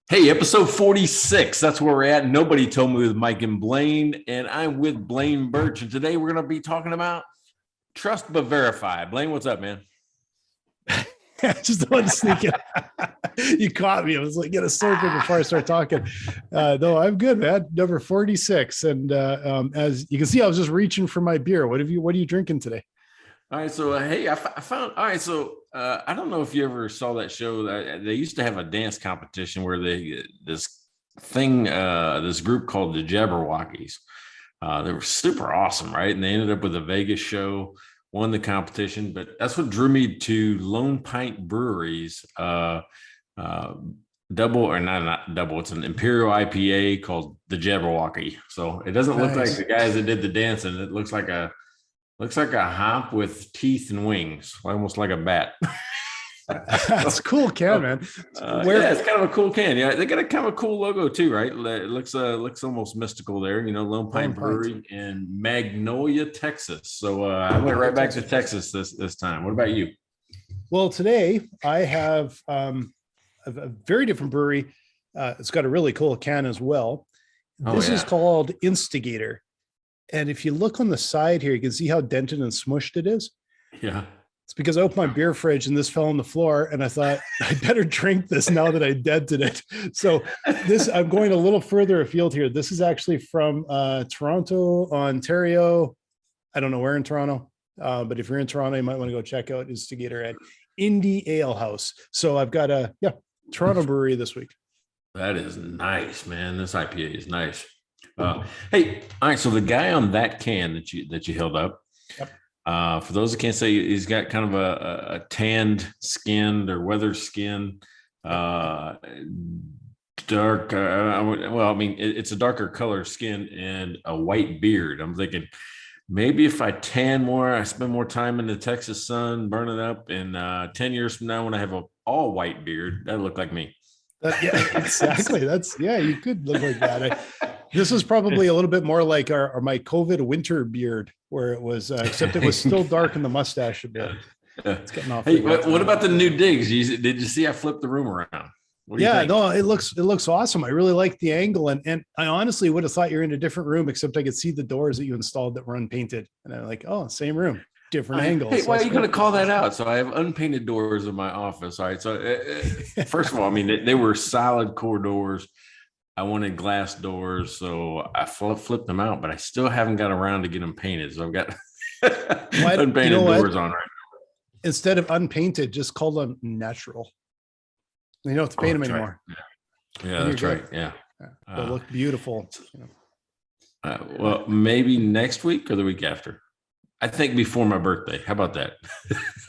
Hey, episode 46. That's where we're at. Nobody told me with Mike and Blaine, and I'm with Blaine Birch. And today we're going to be talking about trust but verify. Blaine, what's up, man? I just wanted to sneak it. You caught me. I was like, get a circle before I start talking. No, I'm good, man. Number 46. And as you can see, I was just reaching for my beer. What are you drinking today? All right. So, hey, I found, all right. So, I don't know if you ever saw that show. They used to have a dance competition where this group called the Jabberwockies. They were super awesome, right? And they ended up with a Vegas show, won the competition. But that's what drew me to Lone Pint Breweries. Double or not double. It's an Imperial IPA called the Jabberwocky. So it doesn't look like the guys that did the dancing. It looks like a hop with teeth and wings, almost like a bat. That's cool can, man. Yeah, it's kind of a cool can. Yeah, they got a kind of a cool logo too, right? It looks almost mystical there. You know, Lone Pine Brewery in Magnolia, Texas. So I went right back to Texas this time. What about you? Well, today I have a very different brewery. It's got a really cool can as well. This is called Instigator. And if you look on the side here, you can see how dented and smushed it is. Yeah. It's because I opened my beer fridge and this fell on the floor and I thought I better drink this now that I dented it. So I'm going a little further afield here. This is actually from Toronto, Ontario. I don't know where in Toronto, but if you're in Toronto, you might want to go check out Instigator at Alehouse. So I've got a Toronto brewery this week. That is nice, man. This IPA is nice. Hey, all right. So the guy on that can that you held up, for those that can't say, he's got kind of a tanned skinned or weathered skin, dark. It's a darker color skin and a white beard. I'm thinking maybe if I tan more, I spend more time in the Texas sun, burning up, and 10 years from now, when I have an all white beard, that'll look like me. Yeah, exactly. You could look like that. This is probably a little bit more like my COVID winter beard, where it was, except it was still dark in the mustache a bit. It's getting off. Hey, what about the new digs? Did you see I flipped the room around? No, it looks awesome. I really like the angle, and I honestly would have thought you're in a different room, except I could see the doors that you installed that were unpainted, and I'm like, oh, same room. Different angles. Hey, why are you going to call that out? So I have unpainted doors in my office. All right. So first of all, I mean, they were solid core doors. I wanted glass doors, so I flipped them out, but I still haven't got around to get them painted. So I've got unpainted doors on right now. Instead of unpainted, just call them natural. You don't have to paint them anymore. Yeah, that's right. Yeah. They look beautiful. Well, maybe next week or the week after. I think before my birthday. How about that?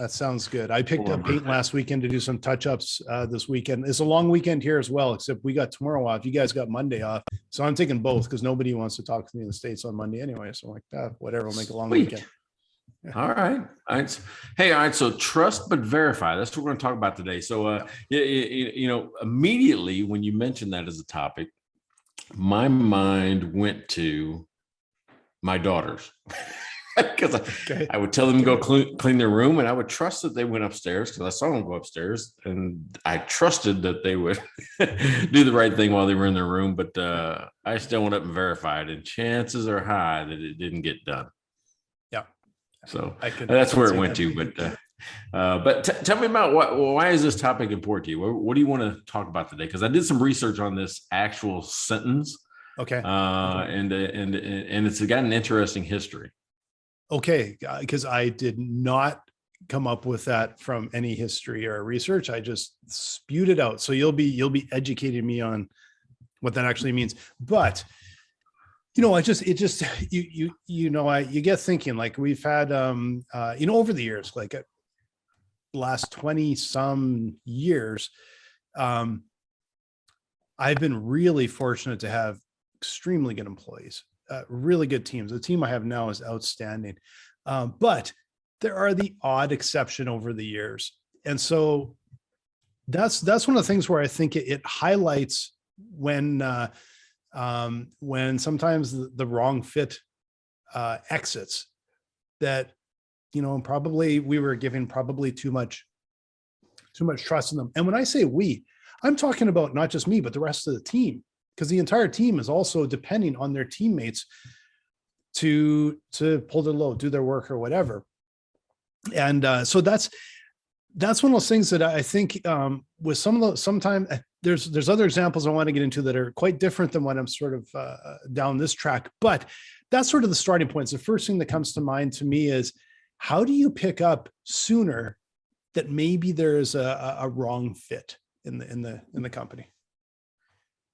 That sounds good. I picked up paint last weekend to do some touch-ups this weekend. It's a long weekend here as well, except we got tomorrow off. You guys got Monday off. So I'm taking both because nobody wants to talk to me in the States on Monday anyway. So I'm like, whatever, we'll make a long weekend. Yeah. All right. Hey, all right. So trust but verify. That's what we're going to talk about today. So, immediately when you mentioned that as a topic, my mind went to my daughters. Because I would tell them to go clean their room, and I would trust that they went upstairs because I saw them go upstairs, and I trusted that they would do the right thing while they were in their room. But I still went up and verified, and chances are high that it didn't get done. Yeah. So that's where it went to. But tell me about why is this topic important to you? What do you want to talk about today? Because I did some research on this actual sentence. Okay. And it's got an interesting history. Okay, because I did not come up with that from any history or research. I just spewed it out. So you'll be educating me on what that actually means. But you get thinking, like we've had over the years, like last 20 some years, I've been really fortunate to have extremely good employees. Really good teams. The team I have now is outstanding, but there are the odd exception over the years, and so that's one of the things where I think it highlights when sometimes the wrong fit exits. That probably we were giving probably too much trust in them. And when I say we, I'm talking about not just me, but the rest of the team, because the entire team is also depending on their teammates to pull their load, do their work or whatever. And so that's one of those things that I think with some of those, sometimes there's other examples I want to get into that are quite different than what I'm sort of down this track, but that's sort of the starting points. The first thing that comes to mind to me is, how do you pick up sooner that maybe there is a wrong fit in the company?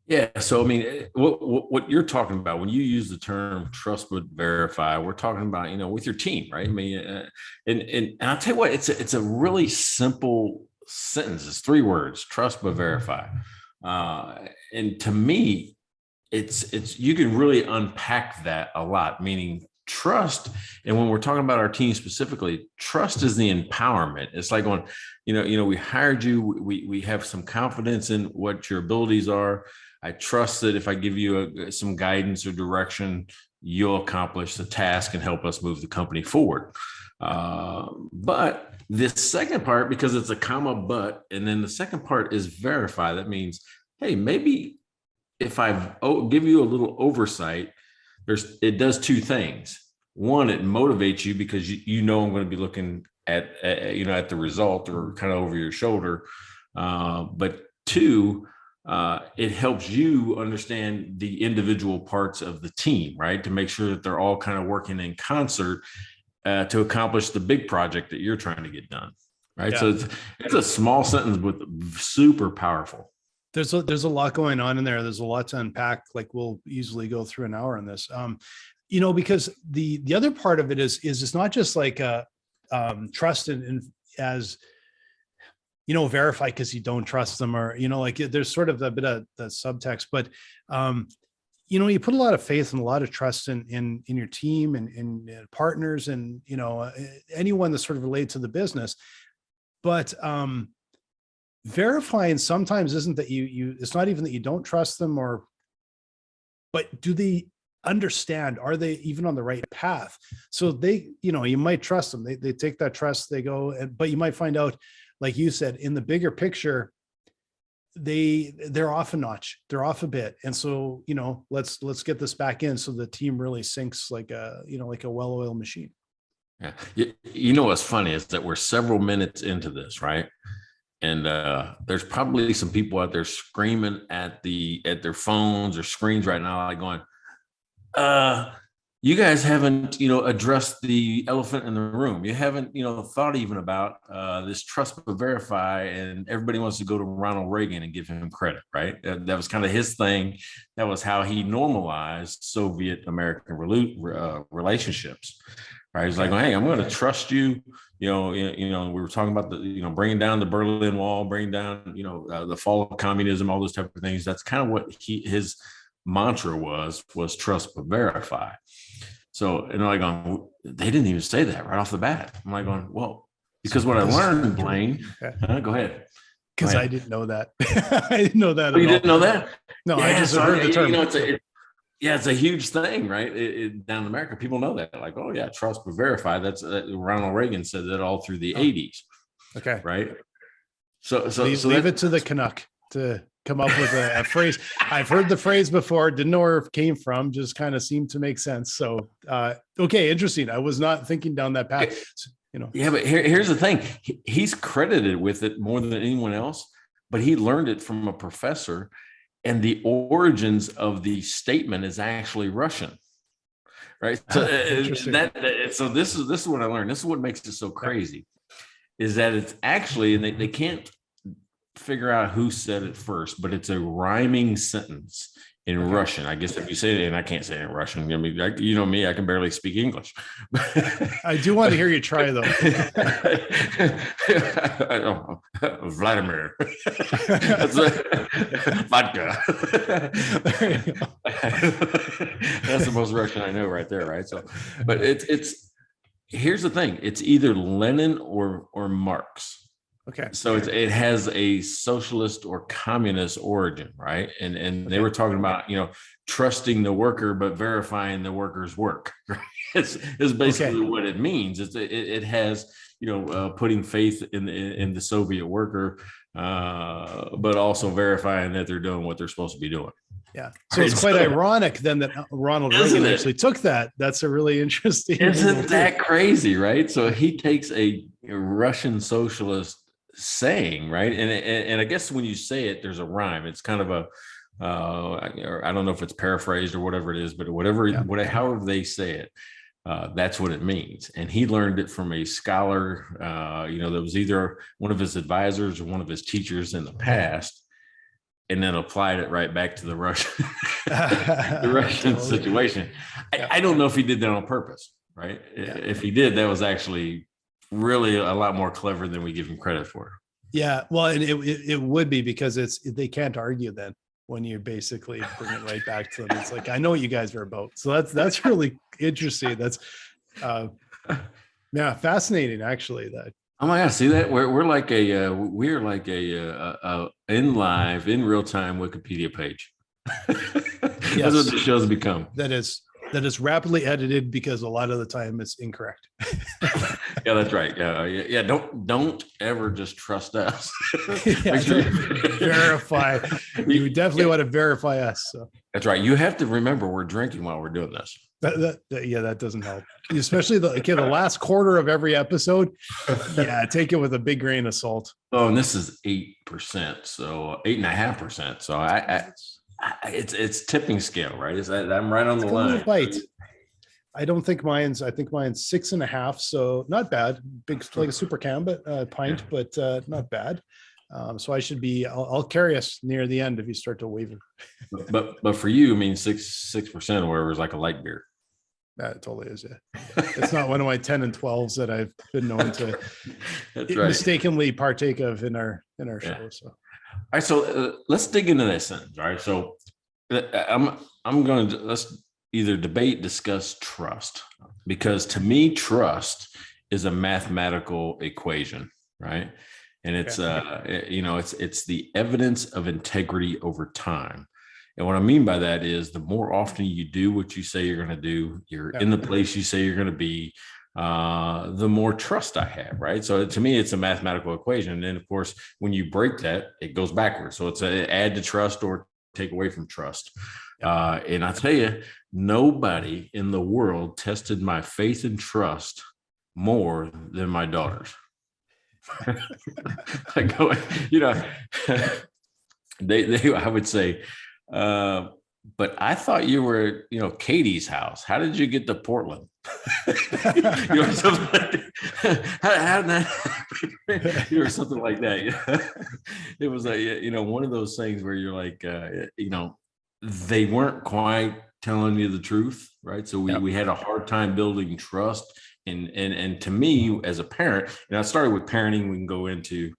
Yeah. So, I mean, what you're talking about when you use the term trust but verify, we're talking about, with your team, right? I mean, and I'll tell you what, it's a really simple sentence. It's 3 words: trust but verify. And to me, it's you can really unpack that a lot, meaning trust. And when we're talking about our team specifically, trust is the empowerment. It's like going, we hired you, we have some confidence in what your abilities are. I trust that if I give you some guidance or direction, you'll accomplish the task and help us move the company forward. But this second part, because it's a comma, but, and then the second part is verify. That means, hey, maybe if I give you a little oversight, it does 2 things. One, it motivates you because I'm going to be looking at the result or kind of over your shoulder. But 2, it helps you understand the individual parts of the team, right? To make sure that they're all kind of working in concert to accomplish the big project that you're trying to get done, right? Yeah. So it's a small sentence, but super powerful. There's a lot going on in there. There's a lot to unpack. Like, we'll easily go through an hour on this, because the other part of it is it's not just like trust and as verify because you don't trust them, or there's sort of a bit of the subtext, but you put a lot of faith and a lot of trust in your team and partners and anyone that's sort of related to the business, but verifying sometimes isn't that it's not even that you don't trust them, but do they understand, are they even on the right path? So they, you might trust them, they take that trust, they go, but you might find out, like you said, in the bigger picture, they're off a notch, they're off a bit. And so, let's get this back in so the team really syncs like a well-oiled machine. Yeah. What's funny is that we're several minutes into this, right? And there's probably some people out there screaming at their phones or screens right now, like going, you guys haven't, addressed the elephant in the room. You haven't, thought even about this trust but verify, and everybody wants to go to Ronald Reagan and give him credit, right? That was kind of his thing. That was how he normalized Soviet-American relationships, right? He's like, hey, I'm going to trust you. We were talking about bringing down the Berlin Wall, bringing down, the fall of communism, all those type of things. That's kind of what his mantra was trust but verify. So, and I'm like, they didn't even say that right off the bat. I'm like going, well, because what I learned, Blaine, go ahead. Because I didn't know that. I didn't know that. Oh, you didn't know that? No, yeah, I just heard the term. It's a huge thing, right? Down in America, people know that. Like, oh yeah, trust but verify. That's Ronald Reagan said that all through the 80s. Okay. Right. So leave it to the Canuck to come up with a phrase. I've heard the phrase before, didn't know where it came from, just kind of seemed to make sense. So, okay, interesting. I was not thinking down that path. Yeah, but here's the thing. He's credited with it more than anyone else, but he learned it from a professor, and the origins of the statement is actually Russian. Right. So so this is what I learned. This is what makes it so crazy, is that it's actually, and they can't figure out who said it first, but it's a rhyming sentence in Russian. I guess if you say it, and I can't say it in Russian. I mean, me, I can barely speak English. I do want to hear you try though. I don't know. Vladimir. That's vodka. That's the most Russian I know right there, right? So, but it's here's the thing. It's either Lenin or Marx. Okay. So it has a socialist or communist origin, right? And they were talking about, trusting the worker, but verifying the worker's work. Right? It's basically what it means. It has, putting faith in the Soviet worker, but also verifying that they're doing what they're supposed to be doing. Yeah. So it's quite ironic then that Ronald Reagan actually took that. That's a really interesting. Isn't that crazy, right? So he takes a Russian socialist saying, right? And I guess when you say it, there's a rhyme. It's kind of a, I don't know if it's paraphrased or whatever it is, but however they say it, that's what it means. And he learned it from a scholar, that was either one of his advisors or one of his teachers in the past, and then applied it right back to the Russian, the Russian situation. I don't know if he did that on purpose, right? Yeah. If he did, that was actually really a lot more clever than we give him credit for. Yeah, well, and it would be, because they can't argue then when you basically bring it right back to them. It's like, I know what you guys are about. So that's really interesting. That's fascinating actually. That. Oh my God! See that we're like a in real time Wikipedia page. Yes. That's what the show's become. That is rapidly edited, because a lot of the time it's incorrect. Yeah, that's right. Yeah. Don't ever just trust us. Verify. You definitely want to verify us. So. That's right. You have to remember we're drinking while we're doing this. That doesn't help, especially the last quarter of every episode. Yeah, take it with a big grain of salt. Oh, and this is 8%, so 8.5%. So it's tipping scale, right? I'm right on the line. Bite. I think mine's 6.5, so not bad. Big, like a super can, but pint, but not bad. So I should be. I'll carry us near the end if you start to wave. But for you, I mean, 6% or whatever is like a light beer. That totally is. Yeah, it's not one of my 10 and 12s that I've been known to mistakenly partake of in our show. So, all right. So let's dig into that sentence. All right. So I'm going to let's either debate, discuss trust, because to me, trust is a mathematical equation, right? And it's it's the evidence of integrity over time. And what I mean by that is, the more often you do what you say you're going to do, you're in the place you say you're going to be, the more trust I have, right? So to me, it's a mathematical equation. And then, of course, when you break that, it goes backwards. So it's an add to trust or take away from trust. And I tell you, nobody in the world tested my faith and trust more than my daughters. They I would say, but I thought you were, Katie's house. How did you get to Portland? Something like that. How did that happen? Or something like that. It was one of those things where you're like, they weren't quite telling you the truth, right? So we had a hard time building trust. And to me, as a parent, and I started with parenting, we can go into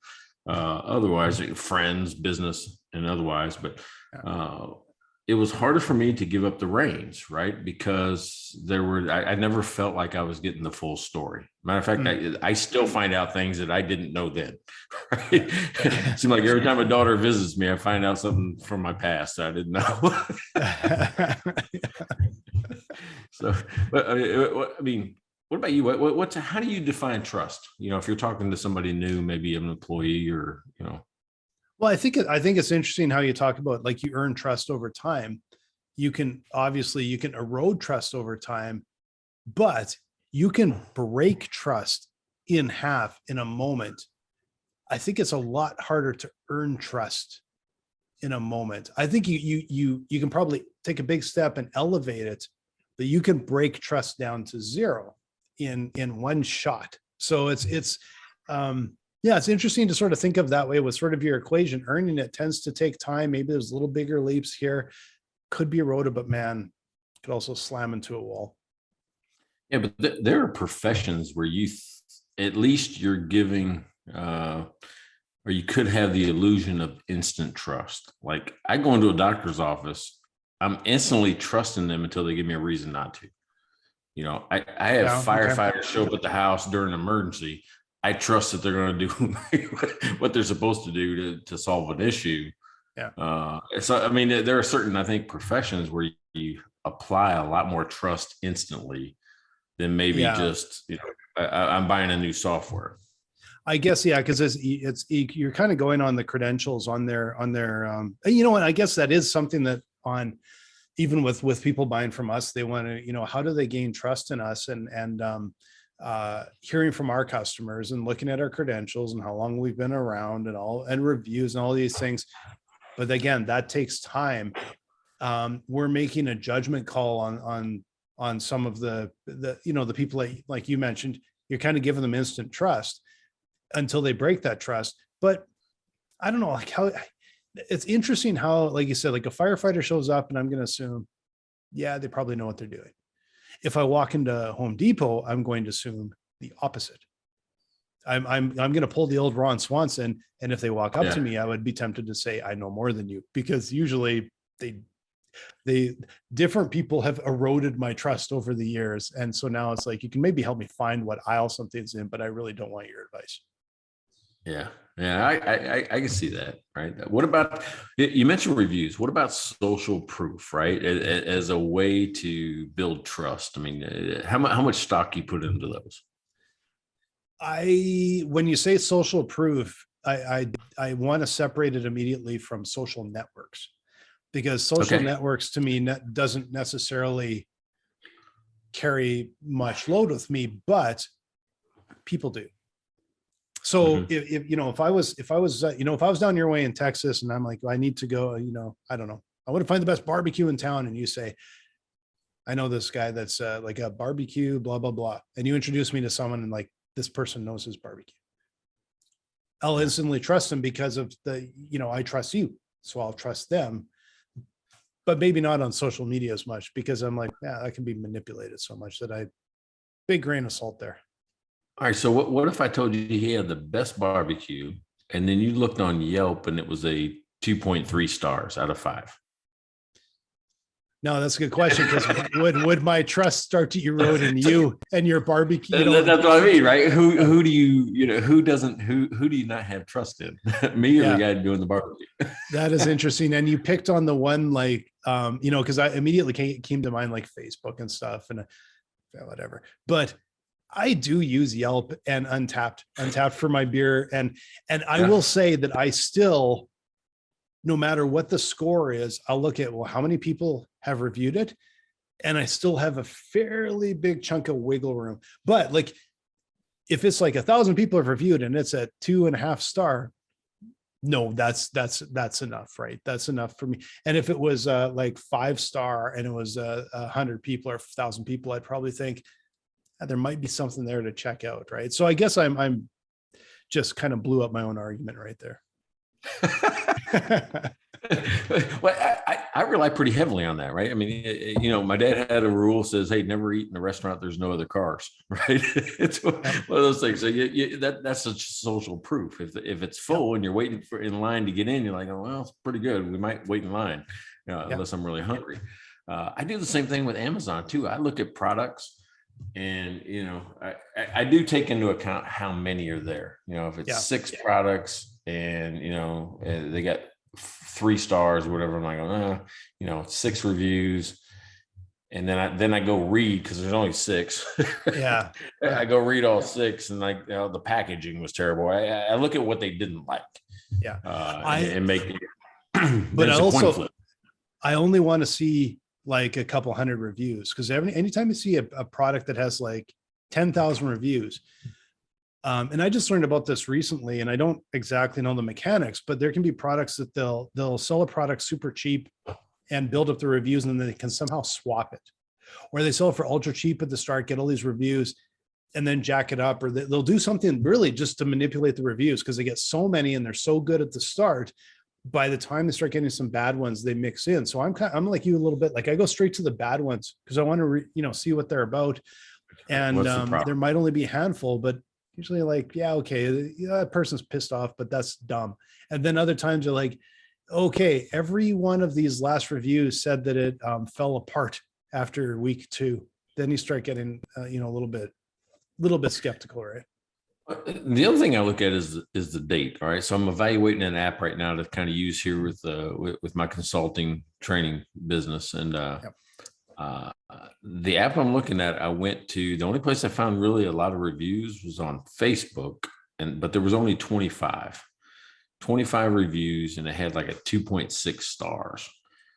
otherwise, friends, business, and otherwise, but it was harder for me to give up the reins, right? Because I never felt like I was getting the full story. Matter of fact, I still find out things that I didn't know then. Right? It seems like every time a daughter visits me, I find out something from my past that I didn't know. So, but I mean, what about you? How do you define trust? If you're talking to somebody new, maybe an employee or, Well, I think it's interesting how you talk about, like, you earn trust over time. You can erode trust over time, but you can break trust in half in a moment. I think it's a lot harder to earn trust in a moment. I think you can probably take a big step and elevate it, but you can break trust down to zero in one shot. So it's interesting to sort of think of that way with sort of your equation. Earning it tends to take time. Maybe there's little bigger leaps here, could be eroded, but man, could also slam into a wall. Yeah, but there are professions where at least you're giving, or you could have the illusion of instant trust. Like, I go into a doctor's office, I'm instantly trusting them until they give me a reason not to. I have firefighters show up at the house during an emergency. I trust that they're going to do what they're supposed to do to solve an issue. Yeah. So, I mean, there are certain, I think, professions where you apply a lot more trust instantly than maybe just, I'm buying a new software. I guess, yeah, because you're kind of going on the credentials on their you know, and I guess that is something that on even with people buying from us, they want to, you know, how do they gain trust in us, and hearing from our customers and looking at our credentials and how long we've been around and reviews and all these things. But again, that takes time. We're making a judgment call on some of the you know, the people that, like you mentioned, you're kind of giving them instant trust until they break that trust. But I don't know, like how it's interesting how, like you said, like a firefighter shows up and I'm going to assume, yeah, they probably know what they're doing. If I walk into Home Depot, I'm going to assume the opposite. I'm going to pull the old Ron Swanson. And if they walk up to me, I would be tempted to say, I know more than you, because usually they different people have eroded my trust over the years. And so now it's like, you can maybe help me find what aisle something's in, but I really don't want your advice. Yeah. Yeah. I can see that. Right. What about, you mentioned reviews. What about social proof, right? As a way to build trust. I mean, how much stock you put into those? When you say social proof, I want to separate it immediately from social networks, because social networks to me doesn't necessarily carry much load with me, but people do. So if you know, if I was you know, if I was down your way in Texas and I'm like, I need to go, you know, I don't know, I want to find the best barbecue in town, and you say, I know this guy that's like a barbecue, blah blah blah, and you introduce me to someone and like, this person knows his barbecue, I'll instantly trust him because of the, you know, I trust you, so I'll trust them. But maybe not on social media as much, because I'm like, yeah, that can be manipulated so much that big grain of salt there. All right. So what if I told you he had the best barbecue, and then you looked on Yelp and it was a 2.3 stars out of 5? No, that's a good question, because would my trust start to erode in you and your barbecue? You know, that's what I mean, right? Who do you know, who do you not have trust in? Me or the guy doing the barbecue? That is interesting. And you picked on the one, like, you know, because I immediately came to mind like Facebook and stuff and whatever. But I do use Yelp and Untapped for my beer. And I will say that I still, no matter what the score is, I'll look at, well, how many people have reviewed it? And I still have a fairly big chunk of wiggle room. But like, if it's like 1,000 people have reviewed and it's a 2.5 star, no, that's enough, right? That's enough for me. And if it was like 5 star and it was 100 people or 1,000 people, I'd probably think there might be something there to check out, right? So I guess I'm just kind of blew up my own argument right there. Well, I rely pretty heavily on that, right? I mean, you know, my dad had a rule, says, hey, never eat in a restaurant there's no other cars, right? It's one of those things. So that's such social proof. If it's full and you're waiting in line to get in, you're like, oh, well, it's pretty good, we might wait in line, unless I'm really hungry. I do the same thing with Amazon too. I look at products, and you know, I do take into account how many are there. You know, if it's 6 products and you know they got 3 stars or whatever, I'm like, you know, 6 reviews, and then I go read, because there's only 6. Yeah, I go read all 6, and like, you know, the packaging was terrible. I look at what they didn't like. Yeah, and make it. But I only want to see like a couple hundred reviews, because anytime you see a product that has like 10,000 reviews, and I just learned about this recently, and I don't exactly know the mechanics, but there can be products that they'll sell a product super cheap and build up the reviews, and then they can somehow swap it, or they sell it for ultra cheap at the start, get all these reviews, and then jack it up, or they'll do something really just to manipulate the reviews, because they get so many and they're so good at the start. By the time they start getting some bad ones, they mix in. So I'm like you a little bit. Like, I go straight to the bad ones because I want to see what they're about. And there might only be a handful, but usually like, yeah, okay, that person's pissed off, but that's dumb. And then other times you're like, okay, every one of these last reviews said that it fell apart after week 2. Then you start getting a little bit skeptical, right? The other thing I look at is the date. All right. So I'm evaluating an app right now to kind of use here with my consulting training business. And the app I'm looking at, I went to, the only place I found really a lot of reviews was on Facebook. but there was only 25 reviews, and it had like a 2.6 stars.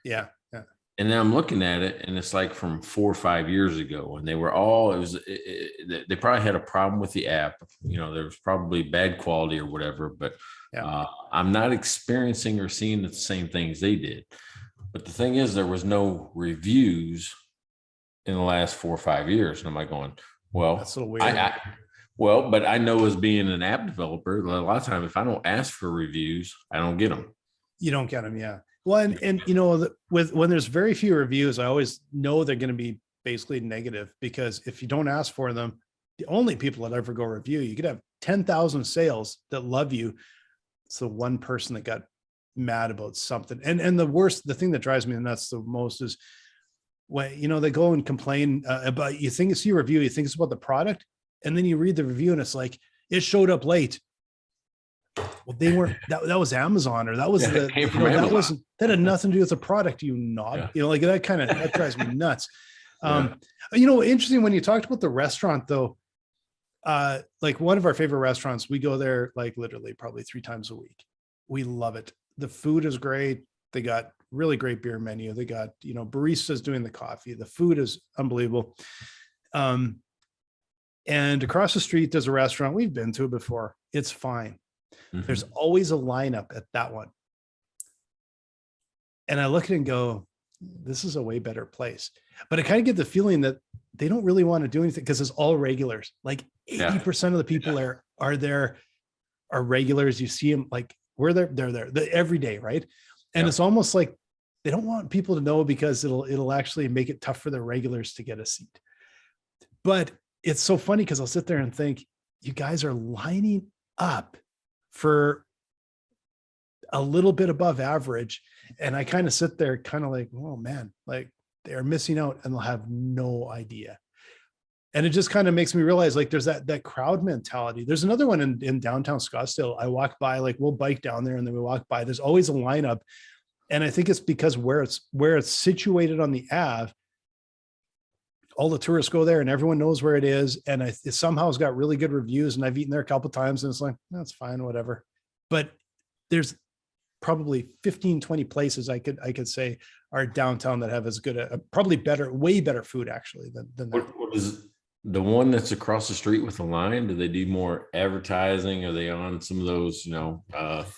Yeah. Yeah. And then I'm looking at it, and it's like from 4 or 5 years ago, and they were all, they probably had a problem with the app. There was probably bad quality or whatever, but I'm not experiencing or seeing the same things they did. But the thing is, there was no reviews in the last 4 or 5 years. And I'm like going, well, that's a little weird. But I know as being an app developer, a lot of times if I don't ask for reviews, I don't get them. You don't get them. Yeah. Well, and when there's very few reviews, I always know they're going to be basically negative, because if you don't ask for them, the only people that ever go review, you could have 10,000 sales that love you. It's the one person that got mad about something. And the thing that drives me nuts the most is when, they go and complain about, see a review, you think it's about the product, and then you read the review and it's like, it showed up late. Well, they weren't, that was Amazon, or that was that had nothing to do with the product, like that drives me nuts. Interesting when you talked about the restaurant though, like one of our favorite restaurants, we go there like literally probably 3 times a week. We love it. The food is great. They got really great beer menu. They got, baristas doing the coffee. The food is unbelievable. And across the street, there's a restaurant. We've been to it before. It's fine. Mm-hmm. There's always a lineup at that one. And I look at it and go, this is a way better place. But I kind of get the feeling that they don't really want to do anything because it's all regulars. Like 80% of the people are regulars. You see them like they're there every day, right? And it's almost like they don't want people to know, because it'll actually make it tough for the regulars to get a seat. But it's so funny because I'll sit there and think, you guys are lining up for a little bit above average. And I kind of sit there kind of like, oh man, like they're missing out and they'll have no idea. And it just kind of makes me realize like there's that crowd mentality. There's another one in downtown Scottsdale. I walk by, like we'll bike down there and then we walk by. There's always a lineup. And I think it's because where it's situated on the Ave, all the tourists go there and everyone knows where it is. And it somehow has got really good reviews, and I've eaten there a couple of times and it's like, that's fine, whatever. But there's probably 15, 20 places I could say are downtown that have as good probably better, way better food actually than that. What is the one that's across the street with the line? Do they do more advertising? Are they on some of those,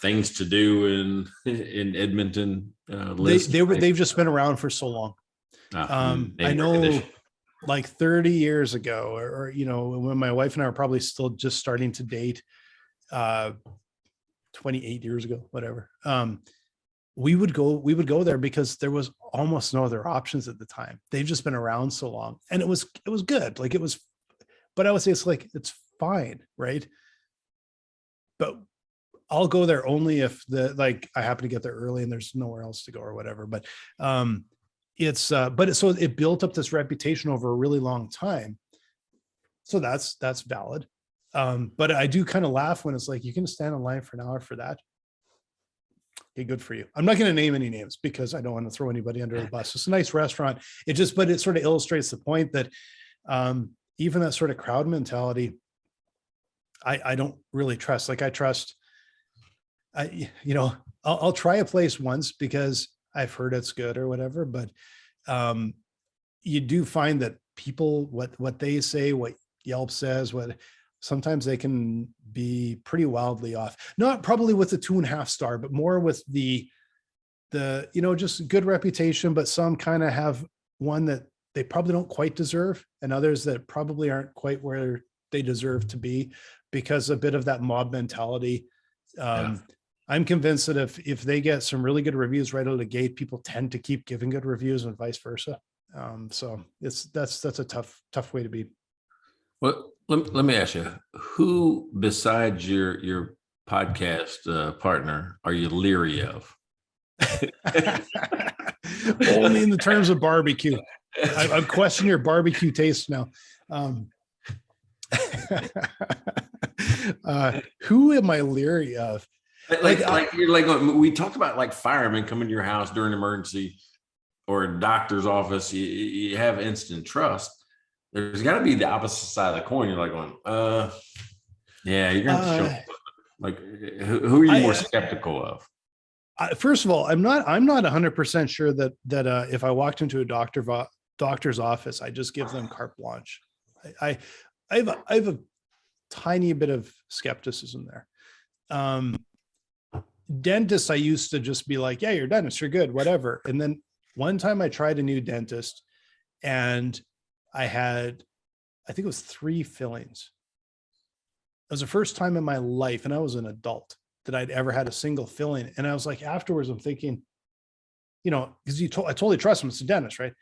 things to do in Edmonton? They've just been around for so long. I know like 30 years ago, or when my wife and I were probably still just starting to date, 28 years ago, whatever. We would go there because there was almost no other options at the time. They've just been around so long, and it was good. Like it was, but I would say it's fine. Right. But I'll go there only if I happen to get there early and there's nowhere else to go or whatever. But, so it built up this reputation over a really long time. So that's valid. But I do kind of laugh when it's like, you can stand in line for an hour for that. Okay, good for you. I'm not going to name any names because I don't want to throw anybody under the bus. It's a nice restaurant. But it sort of illustrates the point that even that sort of crowd mentality, I don't really trust. Like I trust, I'll try a place once because I've heard it's good or whatever, but you do find that people, what they say, what Yelp says, sometimes they can be pretty wildly off. Not probably with the 2.5 star, but more with the just good reputation, but some kind of have one that they probably don't quite deserve, and others that probably aren't quite where they deserve to be because a bit of that mob mentality. I'm convinced that if they get some really good reviews right out of the gate, people tend to keep giving good reviews and vice versa. So that's a tough way to be. Well, let me ask you, who besides your podcast partner are you leery of? Only in the terms of barbecue. I'm questioning your barbecue taste now. Who am I leery of? We talked about like firemen coming to your house during an emergency, or a doctor's office. You have instant trust. There's got to be the opposite side of the coin. You're like going, Yeah, you're gonna have to show. Like, who are you more skeptical of? First of all, I'm not 100% sure that if I walked into a doctor's office, I just give them carte blanche. I have a tiny bit of skepticism there. Dentists, I used to just be like, yeah, you're a dentist, you're good, whatever. And then one time I tried a new dentist and I think it was 3 fillings. It was the first time in my life, and I was an adult, that I'd ever had a single filling. And I was like, afterwards, I'm thinking, because I totally trust him. It's a dentist, right?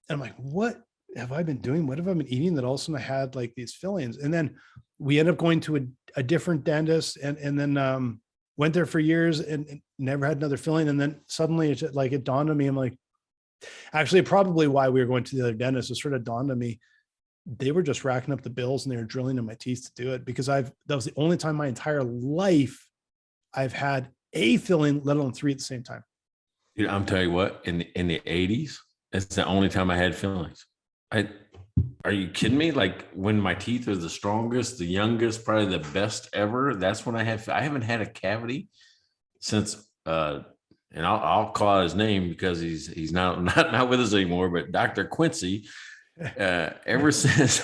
And I'm like, what have I been doing? What have I been eating that all of a sudden I had like these fillings? And then we ended up going to a different dentist and then went there for years and never had another filling. And then suddenly it dawned on me. I'm like, actually, probably why we were going to the other dentist, it sort of dawned on me. They were just racking up the bills and they were drilling in my teeth to do it, because that was the only time my entire life I've had a filling, let alone 3 at the same time. I'm telling you what, in the 80s, it's the only time I had fillings. Are you kidding me? Like, when my teeth are the strongest, the youngest, probably the best ever, that's when I haven't had a cavity since and I'll call out his name because he's not with us anymore, but Dr. Quincy. Ever since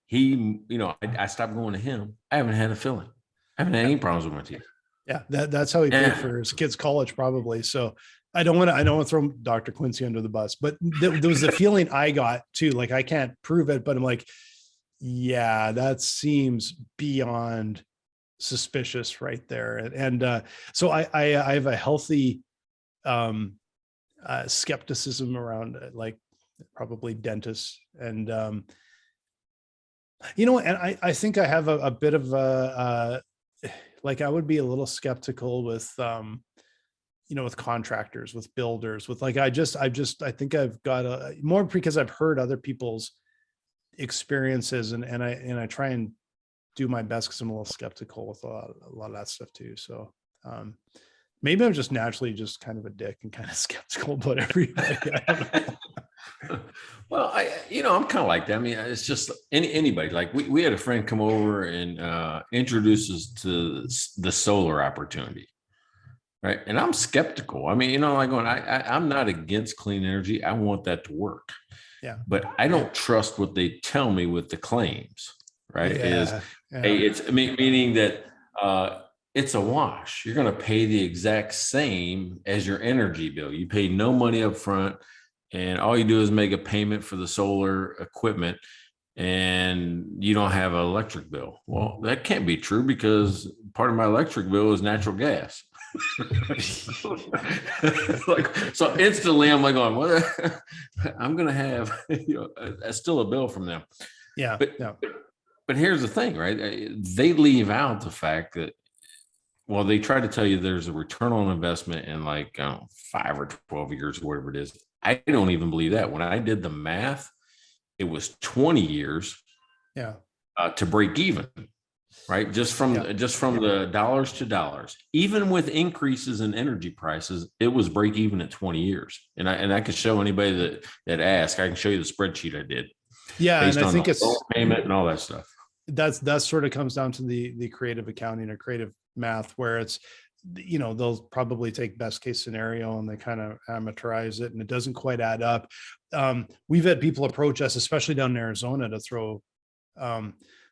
he, I stopped going to him, I haven't had a filling. I haven't had any problems with my teeth. Yeah, that's how he paid for his kids' college, probably. So I don't want to throw Dr. Quincy under the bus, but there was a feeling I got too. Like, I can't prove it, but I'm like, yeah, that seems beyond suspicious right there. And so I have a healthy skepticism around like probably dentists. And and I think I have a bit of like, I would be a little skeptical with with contractors, with builders, with like, I think I've got more, because I've heard other people's experiences and I try and do my best, because I'm a little skeptical with a lot of that stuff too. So maybe I'm just naturally just kind of a dick and kind of skeptical about everybody. I don't know. Well, I'm kind of like that. I mean, it's just anybody. Like, we had a friend come over and introduce us to the solar opportunity, right? And I'm skeptical. I mean, like, going, I'm not against clean energy. I want that to work. Yeah. But I don't trust what they tell me with the claims, right? It's meaning that it's a wash. You're going to pay the exact same as your energy bill. You pay no money up front, and all you do is make a payment for the solar equipment, and you don't have an electric bill. Well, that can't be true, because part of my electric bill is natural gas. Like, so instantly I'm like, going, what? I'm going to have still a bill from them. Yeah. But here's the thing, right? They leave out the fact that, well, they try to tell you there's a return on investment in like 5 or 12 years, or whatever it is. I don't even believe that. When I did the math, it was 20 years to break even, right? Just from the dollars to dollars. Even with increases in energy prices, it was break even at 20 years. And I could show anybody that asks, I can show you the spreadsheet I did. Yeah, and I think it's payment and all that stuff. That sort of comes down to the creative accounting or creative math, where it's, they'll probably take best case scenario and they kind of amateurize it, and it doesn't quite add up. We've had people approach us, especially down in Arizona, to throw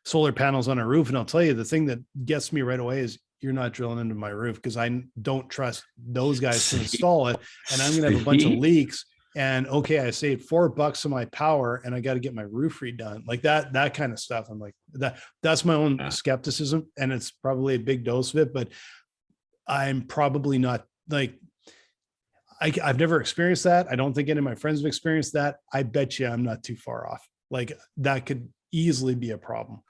solar panels on a roof. And I'll tell you, the thing that gets me right away is, you're not drilling into my roof, because I don't trust those guys to install it. And I'm going to have a bunch of leaks. And okay, I saved $4 on my power and I got to get my roof redone, like that kind of stuff. I'm like, that's my own skepticism, and it's probably a big dose of it, but I'm probably not like, I've never experienced that. I don't think any of my friends have experienced that. I bet you I'm not too far off. Like, that could easily be a problem.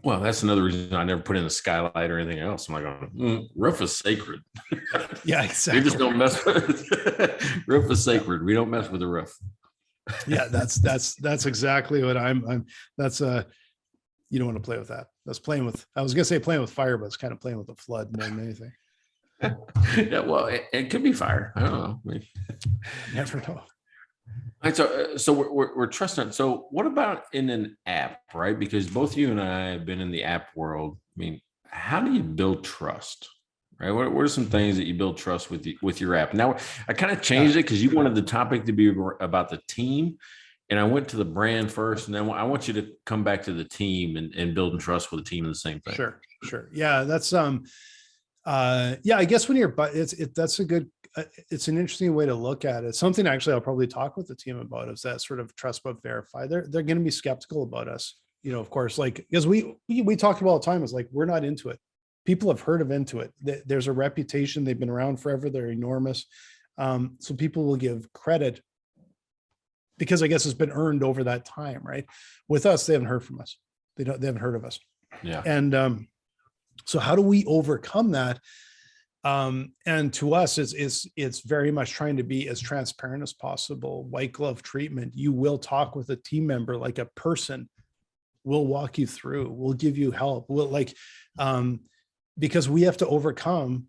Well, that's another reason I never put in a skylight or anything else. I'm like, roof is sacred. Yeah, exactly. We just don't mess with it. Roof is sacred. We don't mess with the roof. Yeah, that's exactly what I'm that's you don't want to play with that. That's playing with, I was gonna say playing with fire, but it's kind of playing with the flood more than anything. Yeah, well, it could be fire. I don't know. Never know. And so we're trusting. So what about in an app, right? Because both you and I have been in the app world. I mean, how do you build trust? Right. What are some things that you build trust with your app? Now, I kind of Yeah, changed it because you wanted the topic to be about the team. And I went to the brand first, and then I want you to come back to the team and building trust with the team and the same thing. sure. Yeah, that's yeah, I guess when you're, but that's a good, it's an interesting way to look at it. Something actually I'll probably talk with the team about is that sort of trust but verify. They're going to be skeptical about us, you know, of course, like, because we talk about all the time is like, we're not into it. People have heard of Intuit. There's a reputation. They've been around forever. They're enormous. So people will give credit because I guess it's been earned over that time, right? With us, they haven't heard from us. They haven't heard of us. Yeah. And so how do we overcome that? And to us, it's very much trying to be as transparent as possible. White glove treatment. You will talk with a team member like a person. We'll walk you through. We'll give you help. We'll because we have to overcome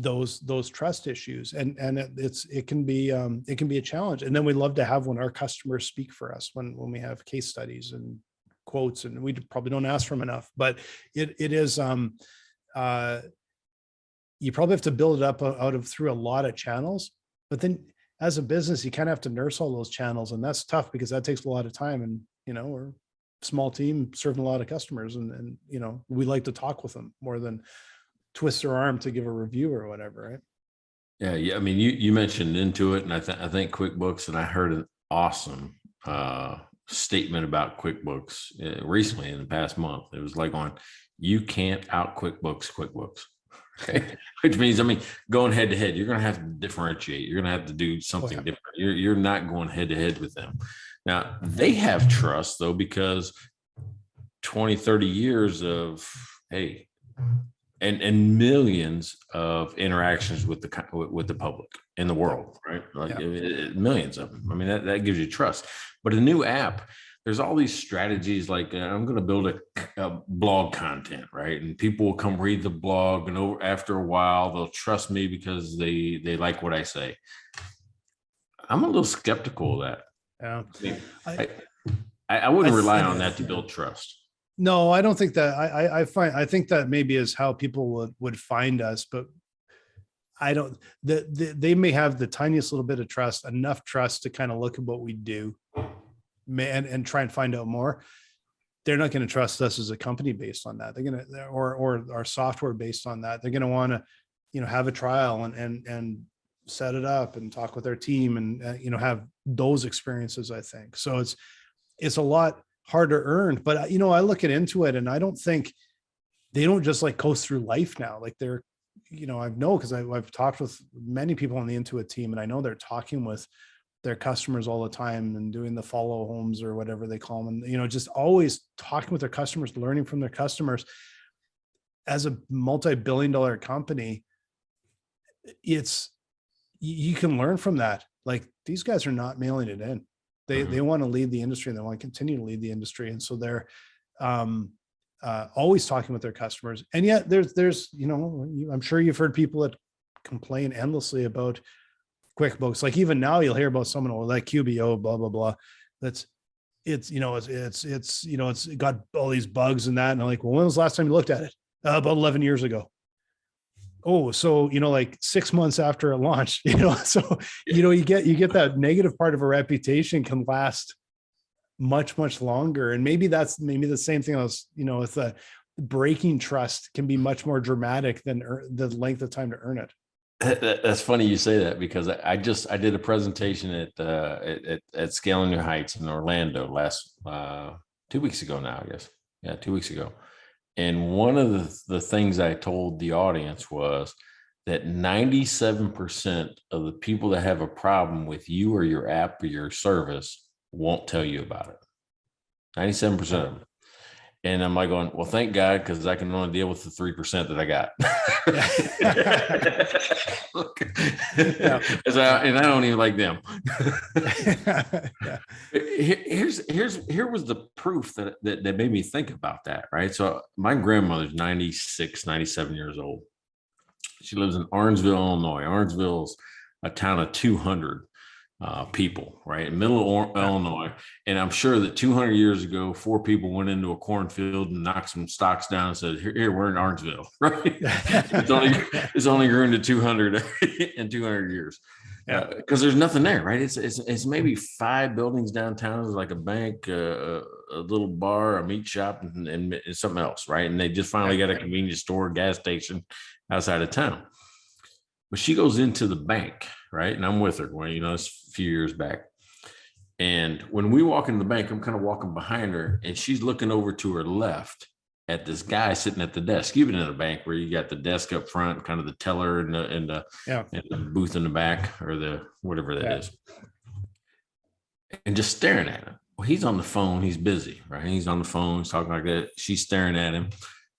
those trust issues, and it can be a challenge. And then we love to have when our customers speak for us, when we have case studies and quotes, and we probably don't ask for them enough, but it is you probably have to build it up through a lot of channels, but then as a business you kind of have to nurse all those channels, and that's tough because that takes a lot of time. And you know, we're a small team serving a lot of customers, and you know, we like to talk with them more than twist their arm to give a review or whatever, right? Yeah. I mean, you mentioned Intuit, and I think QuickBooks, and I heard an awesome statement about QuickBooks recently in the past month. It was like you can't out QuickBooks. Okay. Which means, I mean, going head to head, you're going to have to differentiate. You're going to have to do something different. You're not going head to head with them. Now, they have trust though, because 20, 30 years of, hey, and millions of interactions with the public in the world, right? Like millions of them. I mean, that gives you trust. But a new app, there's all these strategies like I'm going to build a blog content, right? And people will come read the blog, and after a while, they'll trust me because they like what I say. I'm a little skeptical of that. Yeah, I wouldn't rely on that to build trust. No, I don't think that. I think that maybe is how people would find us, but I don't. They may have the tiniest little bit of trust, enough trust to kind of look at what we do, and try and find out more. They're not going to trust us as a company based on that. They're going to, or our software based on that. They're going to want to, you know, have a trial and set it up and talk with their team and you know, have those experiences. I think so. It's a lot harder earned, but you know, I look at Intuit and I don't think they don't just like coast through life now. Like they're, you know, I know because I've talked with many people on the Intuit team, and I know they're talking with their customers all the time and doing the follow homes or whatever they call them, and you know, just always talking with their customers, learning from their customers. As a multi-billion-dollar company, you can learn from that. Like these guys are not mailing it in. They want to lead the industry, and they want to continue to lead the industry. And so they're always talking with their customers. And yet there's, you know, I'm sure you've heard people that complain endlessly about QuickBooks. Like even now you'll hear about someone like QBO, blah, blah, blah. It's you know, it's, you know, it's got all these bugs and that. And I'm like, well, when was the last time you looked at it? About 11 years ago. Oh, so, you know, like 6 months after it launched, you know, so, you know, you get that negative part of a reputation can last much, much longer. And maybe the same thing else, you know, with the breaking trust can be much more dramatic than the length of time to earn it. That's funny you say that, because I did a presentation at Scaling New Heights in Orlando last 2 weeks ago now, I guess. Yeah, 2 weeks ago. And one of the things I told the audience was that 97% of the people that have a problem with you or your app or your service won't tell you about it. 97% of them. And I'm like going, well, thank God, because I can only deal with the 3% that I got. And I don't even like them. Here was the proof that made me think about that, right? So my grandmother's 96, 97 years old. She lives in Orangeville, Illinois. Orangeville's a town of 200. people, right? In middle Illinois. And I'm sure that 200 years ago, 4 people went into a cornfield and knocked some stocks down and said, here we're in Orangeville, right? it's only grown to 200 in 200 years. Because there's nothing there, right? It's maybe 5 buildings downtown. There's like a bank, a little bar, a meat shop, and something else, right? And they just finally got a convenience store, gas station outside of town. But she goes into the bank, right? And I'm with her. Well, it's a few years back. And when we walk into the bank, I'm kind of walking behind her, and she's looking over to her left at this guy sitting at the desk. You've been in a bank where you got the desk up front, kind of the teller and the booth in the back, or the whatever that is, and just staring at him. Well, he's on the phone. He's busy, right? He's on the phone. He's talking like that. She's staring at him,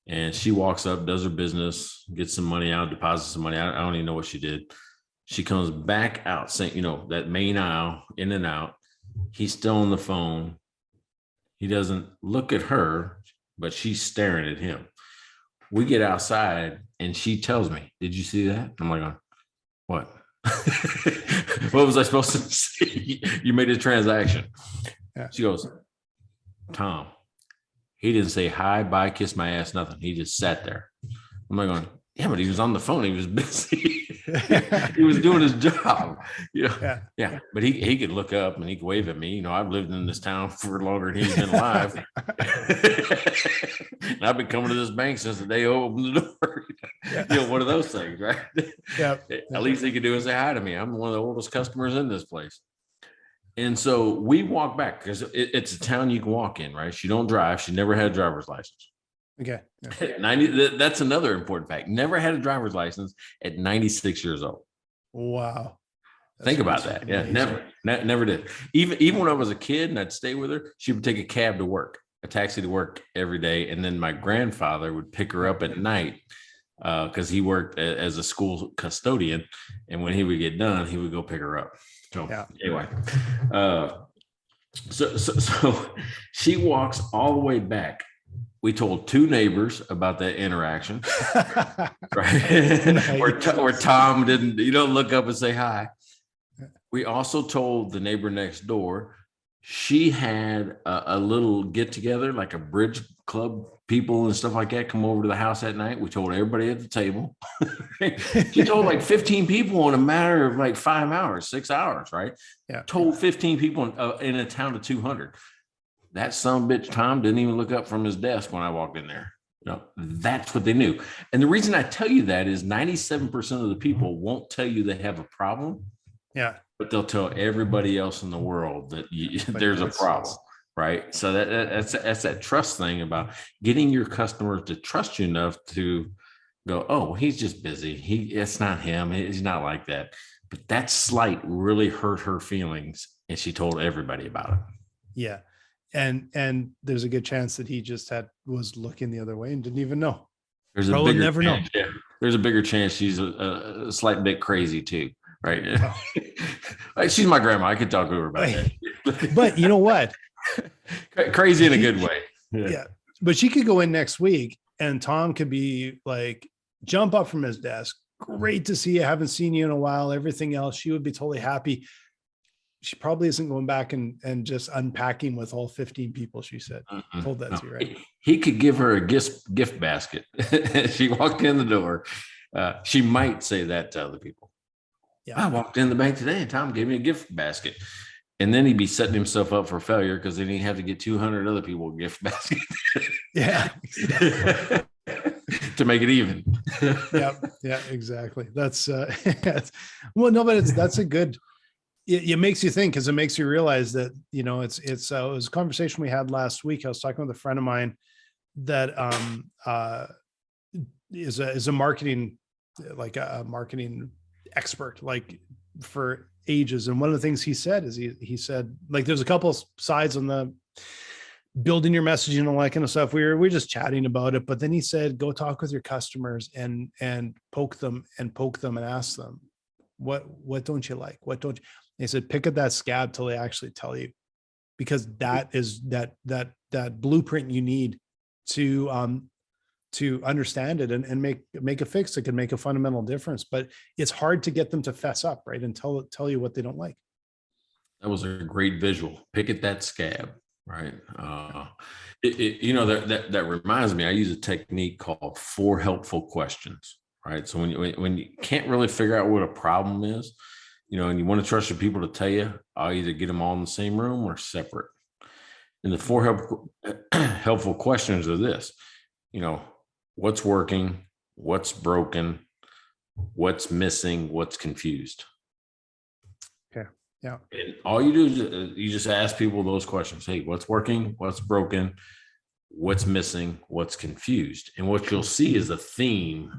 and she walks up, does her business, gets some money out, deposits some money. I don't even know what she did. She comes back out, saying, that main aisle, in and out. He's still on the phone. He doesn't look at her, but she's staring at him. We get outside and she tells me, "Did you see that?" I'm like, "What?" What was I supposed to see? You made a transaction. She goes, "Tom, he didn't say hi, bye, kiss my ass, nothing. He just sat there." I'm like going, "Yeah, but he was on the phone. He was busy." He was doing his job, Yeah. But he could look up and he could wave at me. I've lived in this town for longer than he's been alive. And I've been coming to this bank since the day I opened the door. One of those things, right? Yeah. At least he could do is say hi to me. I'm one of the oldest customers in this place. And so we walk back because it's a town you can walk in, right? She don't drive. She never had a driver's license. Okay. 90. That's another important fact. Never had a driver's license at 96 years old. Wow. Think about that. Yeah, never did. Even when I was a kid and I'd stay with her, she would take a cab to work, a taxi to work every day. And then my grandfather would pick her up at night because he worked as a school custodian. And when he would get done, he would go pick her up. So anyway, so she walks all the way back. We told 2 neighbors about that interaction, right? Where Tom didn't, look up and say hi. We also told the neighbor next door, she had a little get together, like a bridge club people and stuff like that come over to the house at night. We told everybody at the table. She told like 15 people in a matter of like 5 hours, 6 hours, right? Yeah. Told 15 people in a town of 200. That son of a bitch, Tom, didn't even look up from his desk when I walked in there. That's what they knew. And the reason I tell you that is 97% of the people won't tell you they have a problem. Yeah. But they'll tell everybody else in the world that there's a problem, right? So that's that trust thing about getting your customers to trust you enough to go, "Oh, he's just busy. It's not him. He's not like that." But that slight really hurt her feelings, and she told everybody about it. Yeah. And there's a good chance that he just was looking the other way and didn't even know. There's a bigger never chance, know. Yeah. There's a bigger chance she's a slight bit crazy too, right? Oh. She's my grandma. I could talk to her about that. But you know what? Crazy in a good way. Yeah. But she could go in next week and Tom could be like, jump up from his desk. Great to see you. Haven't seen you in a while. Everything else. She would be totally happy. She probably isn't going back and just unpacking with all 15 people, she said. Told that to you, right? He could give her a gift basket. She walked in the door. She might say that to other people. Yeah. I walked in the bank today and Tom gave me a gift basket. And then he'd be setting himself up for failure because then he'd have to get 200 other people a gift basket. Yeah. To make it even. Yeah, exactly. That's well, no, but that's a good. It makes you think because it makes you realize that, it was a conversation we had last week. I was talking with a friend of mine that is a marketing, like a marketing expert, like for ages. And one of the things he said is he said, like, there's a couple of sides on the building your messaging and all that kind of stuff. We're just chatting about it. But then he said, go talk with your customers and poke them and ask them, what don't you like? What don't you? They said, pick at that scab till they actually tell you, because that is that blueprint you need to understand it and make a fix that can make a fundamental difference. But it's hard to get them to fess up, right? And tell you what they don't like. That was a great visual. Pick at that scab, right? That reminds me. I use a technique called 4 helpful questions, right? So when you can't really figure out what a problem is, and you want to trust your people to tell you, I'll either get them all in the same room or separate. And the 4 helpful questions are this: what's working, what's broken, what's missing, what's confused. Okay. Yeah. And all you do is you just ask people those questions. Hey, what's working? What's broken? What's missing? What's confused? And what you'll see is a theme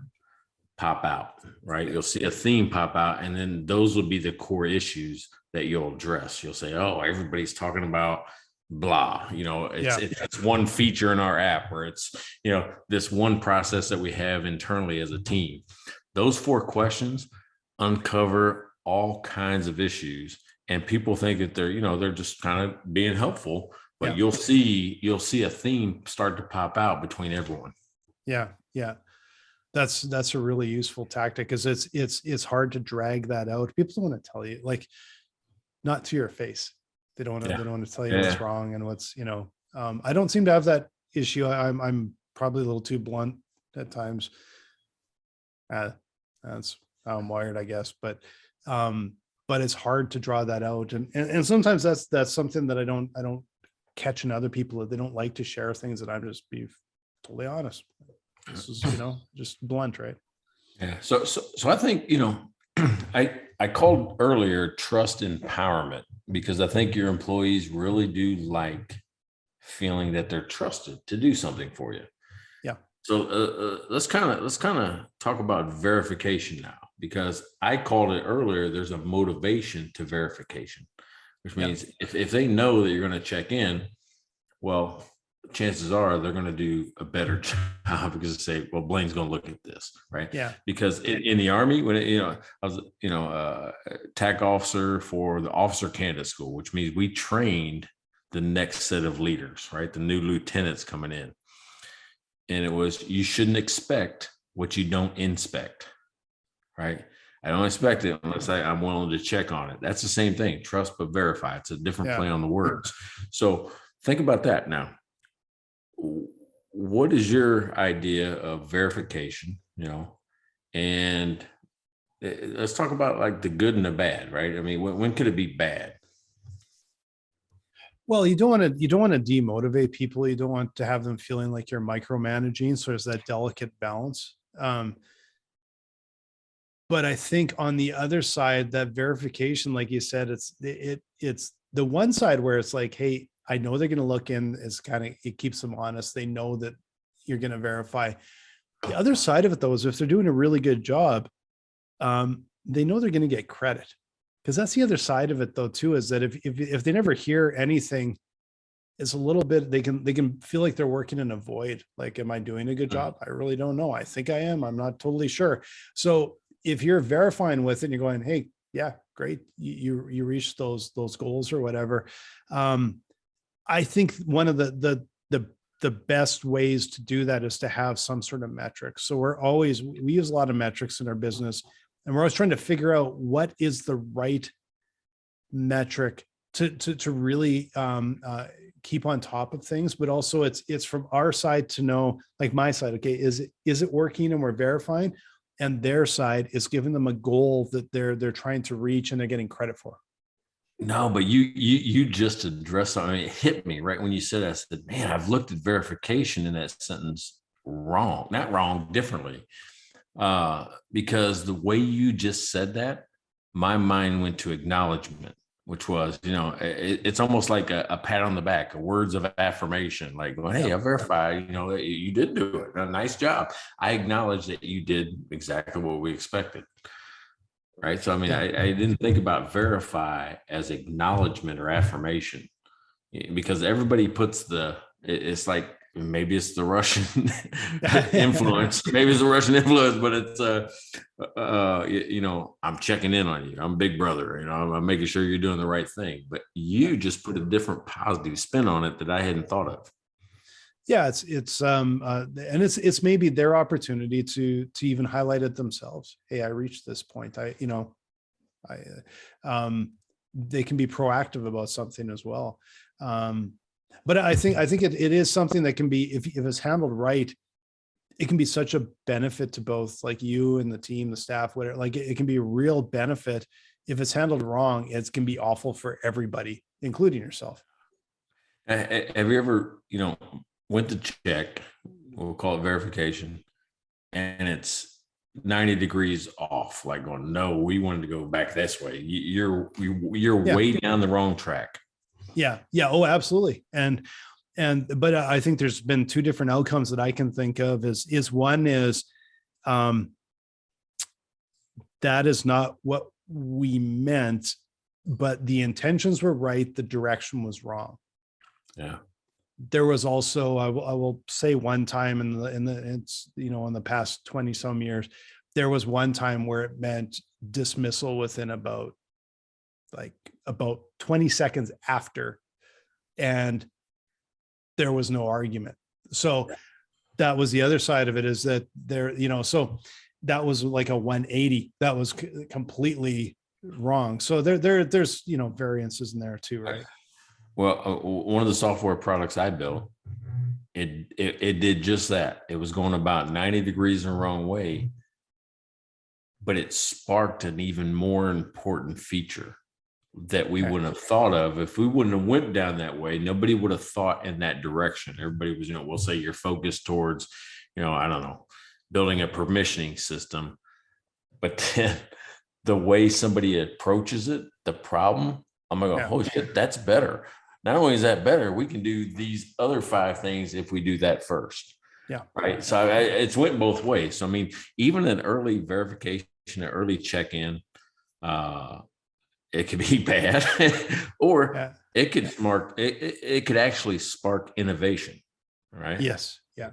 pop out, right? You'll see a theme pop out, and then those will be the core issues that you'll address. You'll say, oh, everybody's talking about blah, it's one feature in our app, or it's, this one process that we have internally as a team. Those 4 questions uncover all kinds of issues, and people think that they're just kind of being helpful, but you'll see a theme start to pop out between everyone. Yeah. That's a really useful tactic, because it's hard to drag that out. People don't want to tell you, like, not to your face. They don't want to tell you what's wrong and what's, I don't seem to have that issue. I'm probably a little too blunt at times. That's how I'm wired, I guess. But it's hard to draw that out. And sometimes that's something that I don't catch in other people. They don't like to share things, and I'm just be totally honest. This is, just blunt, right? Yeah. So I think, I called earlier trust empowerment, because I think your employees really do like feeling that they're trusted to do something for you. Yeah. So let's kind of talk about verification now, because I called it earlier. There's a motivation to verification, which means if they know that you're going to check in, well, chances are they're going to do a better job, because they say, well, Blaine's going to look at this, right? Yeah. Because in the Army, when I was a TAC officer for the officer candidate school, which means we trained the next set of leaders, right? The new lieutenants coming in. And it was, you shouldn't expect what you don't inspect, right? I don't expect it unless I'm willing to check on it. That's the same thing. Trust but verify. It's a different play on the words. So think about that now. What is your idea of verification? And let's talk about like the good and the bad, right? I mean, when could it be bad? Well, you don't want to demotivate people. You don't want to have them feeling like you're micromanaging. So there's that delicate balance. But I think on the other side, that verification, like you said, it's the one side where it's like, hey, I know they're going to look in, it keeps them honest. They know that you're going to verify. The other side of it, though, is if they're doing a really good job, they know they're going to get credit. Because that's the other side of it, though, too, is that if they never hear anything, it's a little bit, they can feel like they're working in a void. Like, am I doing a good job? I really don't know. I think I am. I'm not totally sure. So if you're verifying with it and you're going, hey, yeah, great, you reached those goals or whatever. I think one of the best ways to do that is to have some sort of metrics. So we use a lot of metrics in our business, and we're always trying to figure out what is the right metric to really keep on top of things. But also it's from our side to know, like my side, okay, is it working, and we're verifying, and their side is giving them a goal that they're trying to reach and they're getting credit for. No, but you just addressed something. I mean, it hit me right when you said that. I said, man, I've looked at verification in that sentence differently. Because the way you just said that, my mind went to acknowledgement, which was, it's almost like a pat on the back, words of affirmation, like, well, hey, I verify, you did do it. A nice job. I acknowledge that you did exactly what we expected. Right. So, I mean, I didn't think about verify as acknowledgement or affirmation, because everybody puts it's like, maybe it's the Russian influence, but it's, I'm checking in on you. I'm Big Brother, I'm making sure you're doing the right thing. But you just put a different positive spin on it that I hadn't thought of. Yeah, and it's maybe their opportunity to even highlight it themselves. Hey, I reached this point. they can be proactive about something as well. But I think it is something that can be, if it's handled right, it can be such a benefit to both like you and the team, the staff, whatever. Like it can be a real benefit. If it's handled wrong, it can be awful for everybody, including yourself. Have you ever, went to check, we'll call it verification, and it's 90 degrees off, like going, no, we wanted to go back this way. You're way down the wrong track. Yeah. Oh, absolutely. But I think there's been two different outcomes that I can think of is one is, that is not what we meant, but the intentions were right. The direction was wrong. Yeah. There was also, I will say one time in the past 20 some years, there was one time where it meant dismissal within about 20 seconds after, and there was no argument. So that was the other side of it, is that there, so that was like a 180. That was completely wrong. So there's, variances in there too, right? Well, one of the software products I built, it did just that. It was going about 90 degrees the wrong way, but it sparked an even more important feature that we wouldn't have thought of. If we wouldn't have went down that way, nobody would have thought in that direction. Everybody was, we'll say you're focused towards, I don't know, building a permissioning system, but then the way somebody approaches it, the problem, I'm going to go, oh shit, that's better. Not only is that better, we can do these other 5 things if we do that first. Yeah. Right. So it's went both ways. So, I mean, even an early verification, an early check-in, it could be bad, or it could actually spark innovation. Right. Yes. Yeah.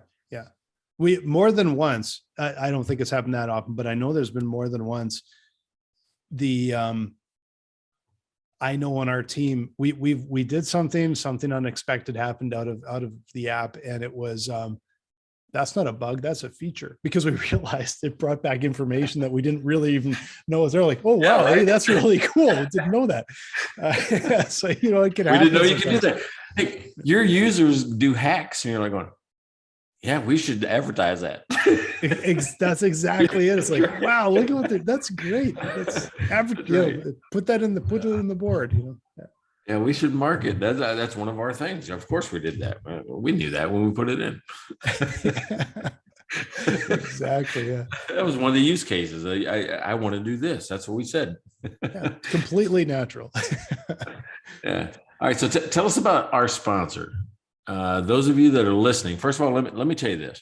We more than once, I don't think it's happened that often, but I know there's been more than once. I know on our team, we did something unexpected happened out of the app, and it was, that's not a bug, that's a feature, because we realized it brought back information that we didn't really even know was there. Like, oh wow, hey, that's really cool. I didn't know that. So it could happen. We didn't know you could do that. Hey, your users do hacks, and you're like going, yeah, we should advertise that. That's exactly it. It's like, wow, look at what that's great. That's put it in the board. Yeah, we should market. That's one of our things. Of course, we did that. We knew that when we put it in. Exactly. Yeah. That was one of the use cases. I want to do this. That's what we said. Completely natural. Yeah. All right. So tell us about our sponsor. Those of you that are listening, first of all, let me tell you this.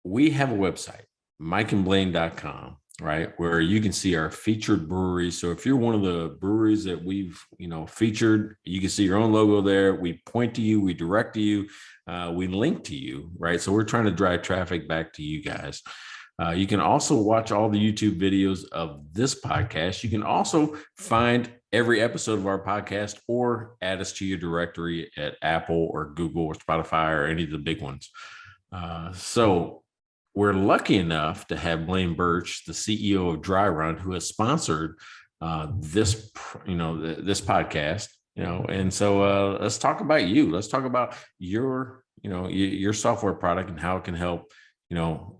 We have a website, mikeandblaine.com, right, where you can see our featured breweries. So if you're one of the breweries that we've, featured, you can see your own logo there. We point to you, we direct to you, we link to you, right? So we're trying to drive traffic back to you guys. You can also watch all the YouTube videos of this podcast. You can also find every episode of our podcast or add us to your directory at Apple or Google or Spotify or any of the big ones. So we're lucky enough to have Blaine Birch, the CEO of Dry Run, who has sponsored this podcast, and so let's talk about you. Let's talk about your software product and how it can help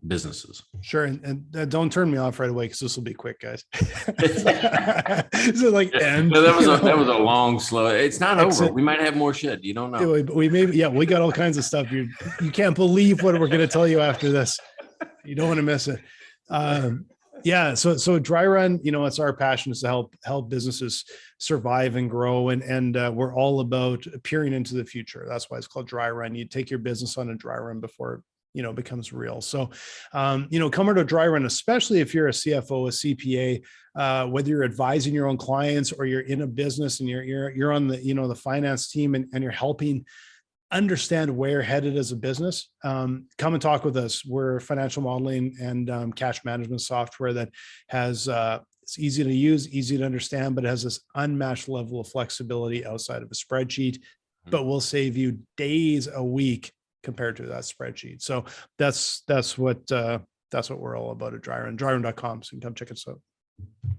businesses. Sure. And don't turn me off right away, because this will be quick, guys. So like, that was a long, slow. It's not over. We might have more shit. You don't know. We got all kinds of stuff. You can't believe what we're going to tell you after this. You don't want to miss it. So Dry Run, it's our passion is to help businesses survive and grow. And we're all about peering into the future. That's why it's called Dry Run. You take your business on a dry run before it becomes real. So, come over to Dry Run, especially if you're a CFO, a CPA, whether you're advising your own clients or you're in a business and you're on the, the finance team and you're helping understand where you're headed as a business. Come and talk with us. We're financial modeling and cash management software that has, it's easy to use, easy to understand, but it has this unmatched level of flexibility outside of a spreadsheet, but will save you days a week compared to that spreadsheet. So that's what we're all about at Dry Run, dryrun.com. So you can come check us out.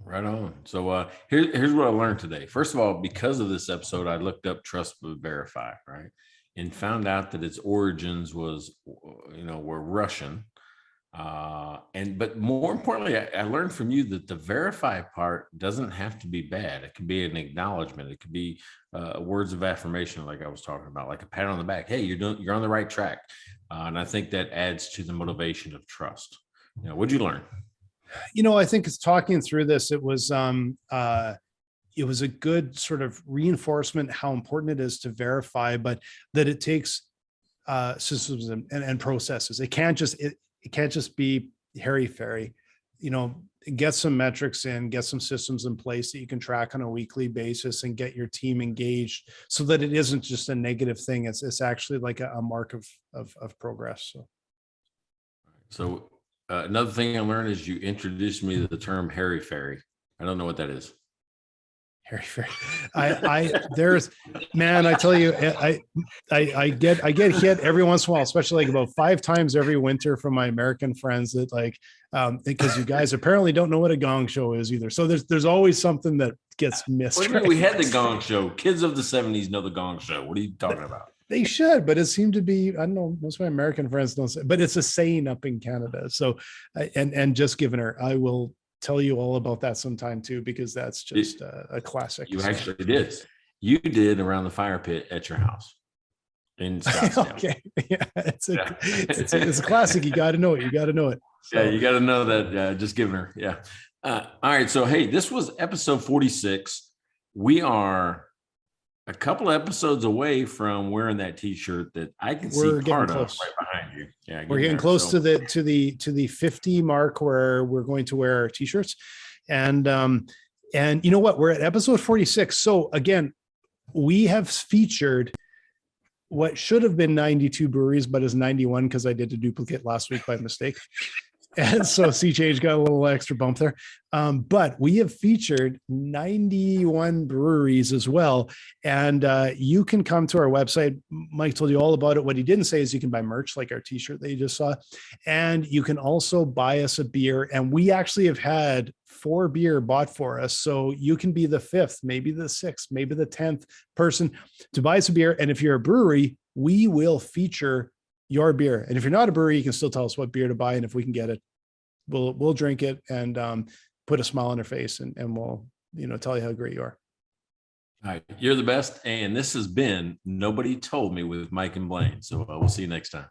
Right on. So here's what I learned today. First of all, because of this episode, I looked up Trust but Verify, right? And found out that its origins were Russian. But more importantly, I learned from you that the verify part doesn't have to be bad. It could be an acknowledgement. It could be words of affirmation, like I was talking about, like a pat on the back. Hey, you're on the right track. And I think that adds to the motivation of trust. What'd you learn? I think it's talking through this. It was a good sort of reinforcement how important it is to verify, but that it takes systems and processes. It can't just be hairy fairy. Get some metrics in, get some systems in place that you can track on a weekly basis and get your team engaged so that it isn't just a negative thing. It's actually like a mark of progress. So another thing I learned is you introduced me to the term hairy fairy. I don't know what that is. Hairy fairy. I tell you, I get hit every once in a while, especially like about 5 times every winter from my American friends that because you guys apparently don't know what a gong show is either. So there's always something that gets missed. Right? We had the gong show. Kids of the 70s know the gong show. What are you talking about? They should, but it seemed to be, I don't know, most of my American friends don't say, but it's a saying up in Canada. So, and just giving her, I will tell you all about that sometime too, because that's just a classic. You actually did. You did around the fire pit at your house in Scottsdale. Okay. Yeah. It's a classic. You got to know it. So, yeah. You got to know that. Just giving her. Yeah. All right. So, hey, this was episode 46. We are a couple of episodes away from wearing that T-shirt that I can see part of right behind you. Yeah, we're getting close to the 50 mark where we're going to wear T-shirts, and you know what? We're at episode 46. So again, we have featured what should have been 92 breweries, but is 91 because I did a duplicate last week by mistake. And so CJ got a little extra bump there. But we have featured 91 breweries as well. And you can come to our website. Mike told you all about it. What he didn't say is you can buy merch like our T-shirt that you just saw. And you can also buy us a beer. And we actually have had 4 beer bought for us. So you can be the 5th, maybe the 6th, maybe the 10th person to buy us a beer. And if you're a brewery, we will feature your beer. And if you're not a brewery, you can still tell us what beer to buy. And if we can get it, we'll drink it and put a smile on our face and we'll, tell you how great you are. All right. You're the best. And this has been Nobody Told Me with Mike and Blaine. So we'll see you next time.